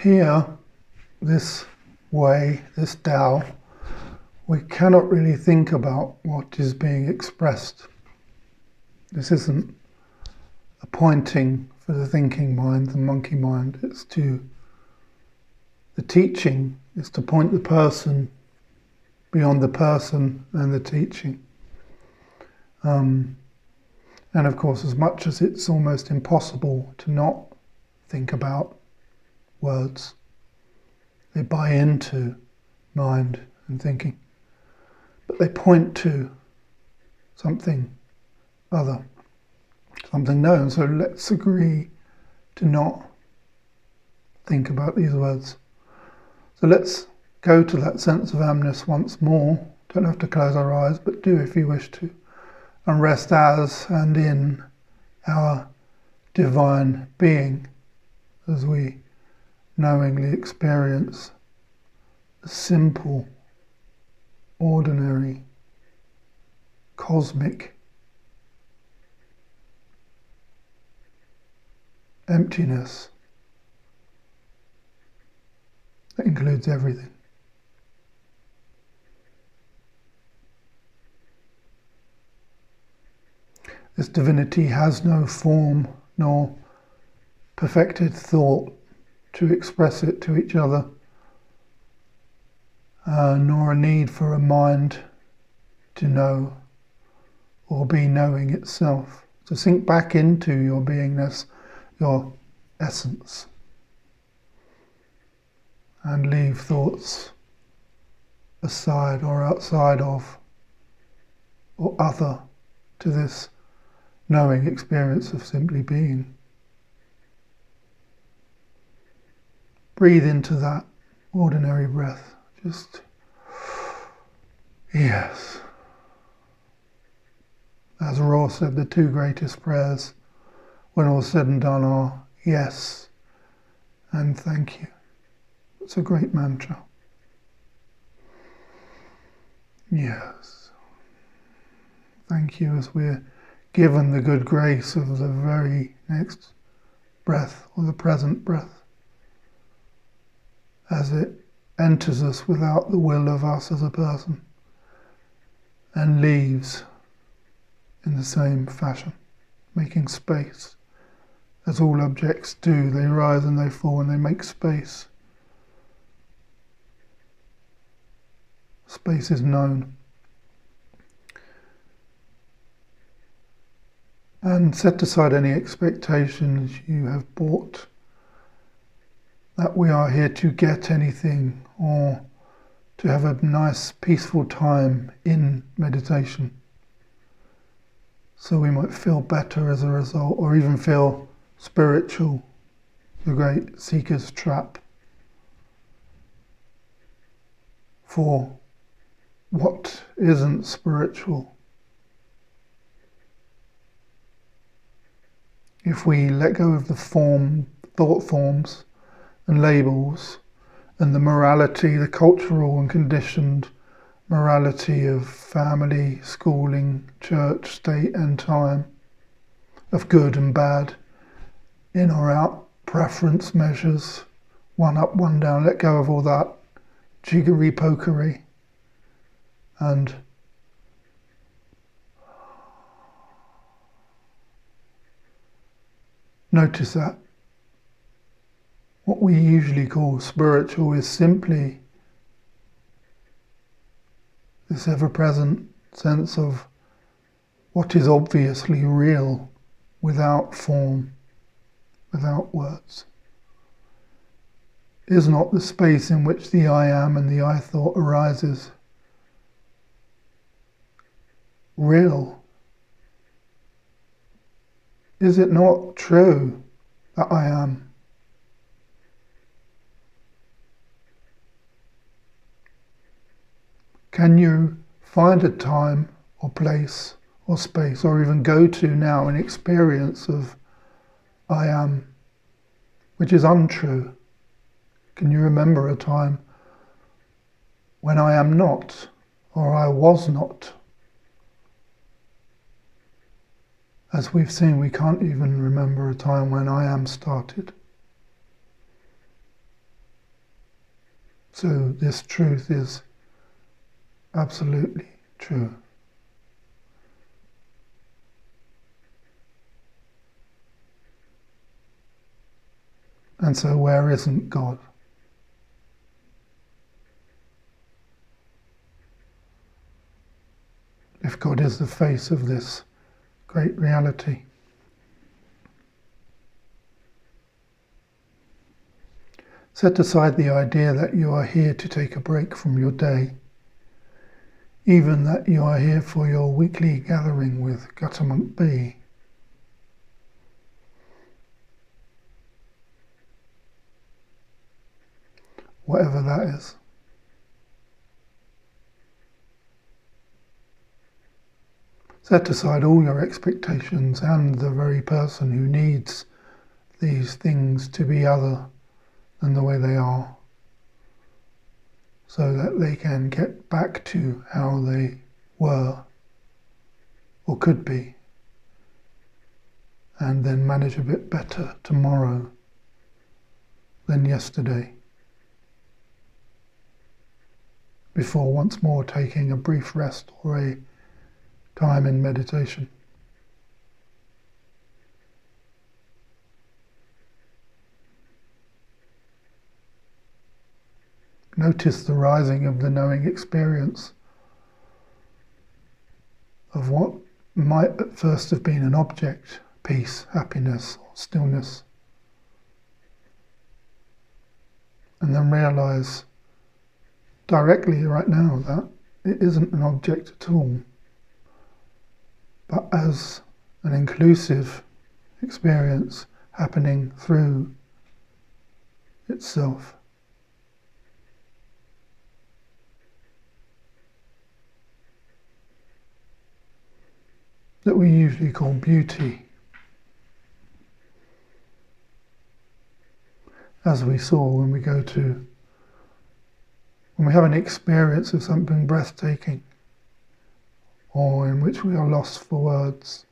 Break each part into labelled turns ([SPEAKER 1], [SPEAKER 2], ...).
[SPEAKER 1] Here, this way, this Tao, we cannot really think about what is being expressed. This isn't a pointing for the thinking mind, the monkey mind. It's to the teaching is to point the person beyond the person and the teaching. And of course, as much as it's almost impossible to not think about words, they buy into mind and thinking, but they point to something other, something known. So let's agree to not think about these words. So let's go to that sense of amness once more. Don't have to close our eyes, but do if you wish to. And rest as and in our divine being as we knowingly experience the simple, ordinary, cosmic emptiness that includes everything. This divinity has no form nor perfected thought to express it to each other, nor a need for a mind to know or be knowing itself. To sink back into your beingness, your essence, and leave thoughts aside or outside of or other to this knowing experience of simply being. Breathe into that ordinary breath. Just, yes. As Ra said, the two greatest prayers, when all's said and done, are yes and thank you. It's a great mantra. Yes. Thank you as we're given the good grace of the very next breath, or the present breath, as it enters us without the will of us as a person and leaves in the same fashion, making space. As all objects do, they rise and they fall and they make space. Space is known. And set aside any expectations you have bought that we are here to get anything or to have a nice peaceful time in meditation, so we might feel better as a result, or even feel spiritual, the great seeker's trap. For what isn't spiritual? If we let go of the thought forms and labels and the morality, the cultural and conditioned morality of family, schooling, church, state and time, of good and bad, in or out, preference measures, one up, one down, let go of all that jiggery-pokery and notice that what we usually call spiritual is simply this ever-present sense of what is obviously real without form, without words. Is not the space in which the I am and the I thought arises real? Is it not true that I am? Can you find a time or place or space, or even go to now an experience of I am, which is untrue? Can you remember a time when I am not, or I was not? As we've seen, we can't even remember a time when I am started. So this truth is absolutely true. And so where isn't God? If God is the face of this great reality, set aside the idea that you are here to take a break from your day, even that you are here for your weekly gathering with Guttermonk B. Whatever that is. Set aside all your expectations and the very person who needs these things to be other than the way they are, so that they can get back to how they were or could be, and then manage a bit better tomorrow than yesterday, before once more taking a brief rest or a time in meditation. Notice the rising of the knowing experience of what might at first have been an object, peace, happiness, or stillness. And then realize directly right now that it isn't an object at all, but as an inclusive experience happening through itself. That we usually call beauty. As we saw when we have an experience of something breathtaking, or in which we are lost for words,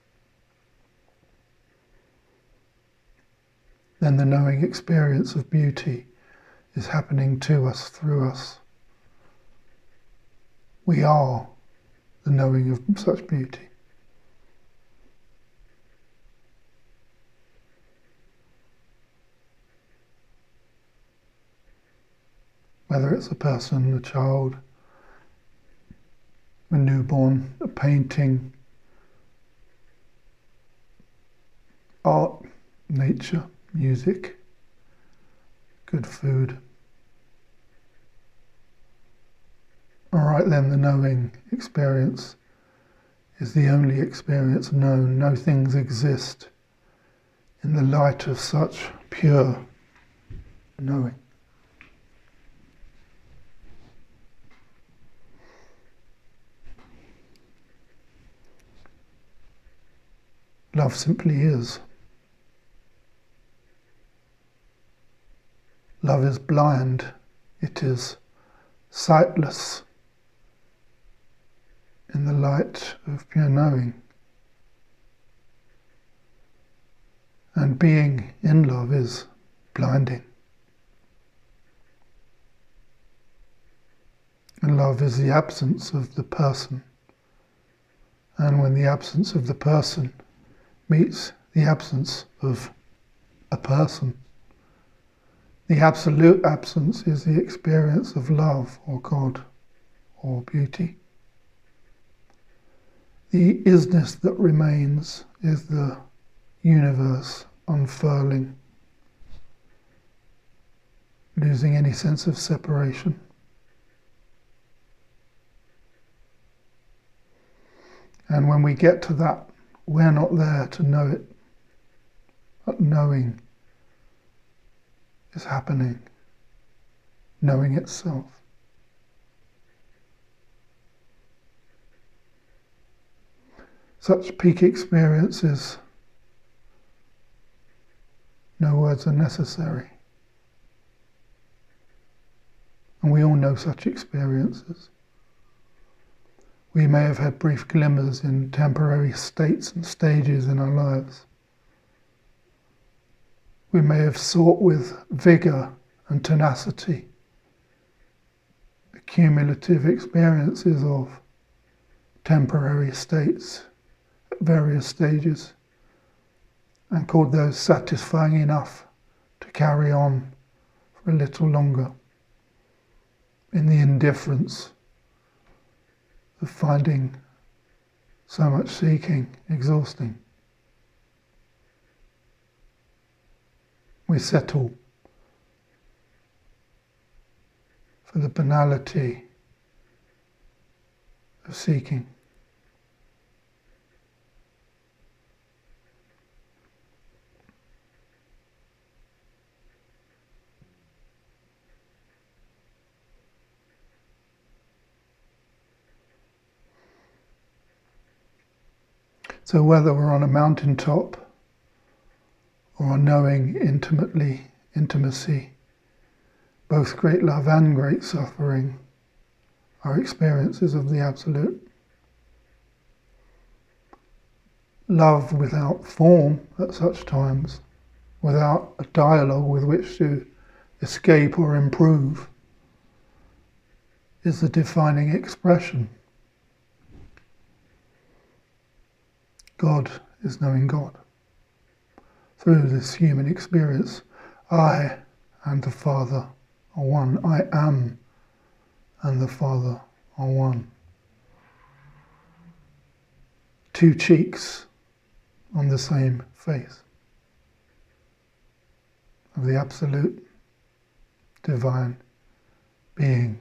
[SPEAKER 1] then the knowing experience of beauty is happening to us, through us. We are the knowing of such beauty. Whether it's a person, a child, a newborn, a painting, art, nature, music, good food. Alright then, the knowing experience is the only experience known. No things exist in the light of such pure knowing. Love simply is. Love is blind. It is sightless in the light of pure knowing. And being in love is blinding. And love is the absence of the person. And when the absence of the person meets the absence of a person, the absolute absence is the experience of love or God or beauty. The isness that remains is the universe unfurling, losing any sense of separation. And when we get to that, we're not there to know it, but knowing is happening, knowing itself. Such peak experiences, no words are necessary. And we all know such experiences. We may have had brief glimmers in temporary states and stages in our lives. We may have sought with vigour and tenacity cumulative experiences of temporary states at various stages, and called those satisfying enough to carry on for a little longer in the indifference of finding so much seeking exhausting. We settle for the banality of seeking. So whether we're on a mountaintop or on knowing intimacy, both great love and great suffering are experiences of the Absolute. Love without form at such times, without a dialogue with which to escape or improve, is the defining expression. God is knowing God. Through this human experience, I and the Father are one. I am and the Father are one. Two cheeks on the same face of the Absolute Divine Being.